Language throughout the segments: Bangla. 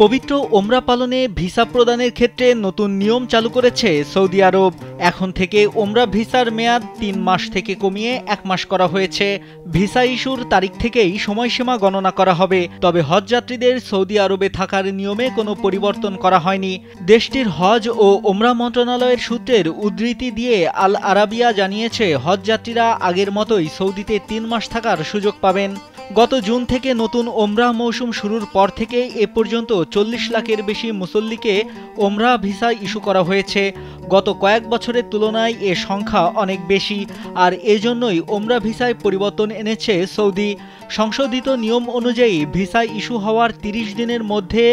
পবিত্র ওমরা পালনে ভিসা প্রদানের ক্ষেত্রে নতুন নিয়ম চালু করেছে সৌদি আরব। এখন থেকে ওমরা ভিসার মেয়াদ ৩ মাস থেকে কমিয়ে ১ মাস করা হয়েছে। ভিসা ইস্যুর তারিখ থেকেই সময়সীমা গণনা করা হবে। তবে হজ যাত্রীদের সৌদি আরবে থাকার নিয়মে কোনো পরিবর্তন করা হয়নি। দেশটির হজ ও ওমরা মন্ত্রণালয়ের সূত্রের উদ্ধৃতি দিয়ে আল আরাবিয়া জানিয়েছে, হজ যাত্রীরা আগের মতোই সৌদিতে ৩ মাস থাকার সুযোগ পাবেন। গত জুন থেকে নতুন ওমরা মৌসুম শুরুর পর থেকে এ পর্যন্ত ৪০ লাখের বেশি মুসল্লিকে ওমরা ভিসা ইস্যু করা হয়েছে। গত কয়েক বছরের তুলনায় এ সংখ্যা অনেক বেশি, আর এজন্যই ওমরা ভিসায় পরিবর্তন এনেছে সৌদি। সংশোধিত নিয়ম অনুযায়ী ভিসা ইস্যু হওয়ার ৩০ দিনের মধ্যে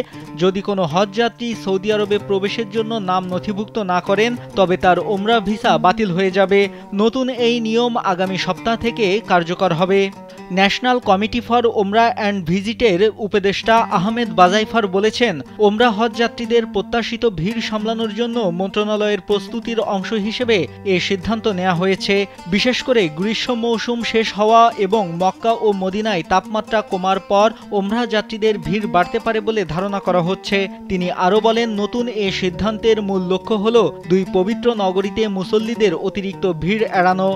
যদি কোনো হজযাত্রী সৌদি আরবে প্রবেশের জন্য নাম নথিভুক্ত না করেন, তবে তার ওমরা ভিসা বাতিল হয়ে যাবে। নতুন এই নিয়ম আগামী সপ্তাহ থেকে কার্যকর হবে। ন্যাশনাল কমিটি ফর ওমরা অ্যান্ড ভিজিটের উপদেষ্টা আহমেদ বাজাইফার বলেছেন, ওমরা হজ যাত্রীদের প্রত্যাশিত ভিড় সামলানোর জন্য মন্ত্রণালয়ের প্রস্তুতির অংশ হিসেবে এ সিদ্ধান্ত নেওয়া হয়েছে। বিশেষ করে গ্রীষ্ম মৌসুম শেষ হওয়া এবং মক্কা ও মদিনায় তাপমাত্রা কমার পর ওমরা যাত্রীদের ভিড় বাড়তে পারে বলে ধারণা করা হচ্ছে। তিনি আরও বলেন, নতুন এ সিদ্ধান্তের মূল লক্ষ্য হল দুই পবিত্র নগরীতে মুসল্লিদের অতিরিক্ত ভিড় এড়ানো।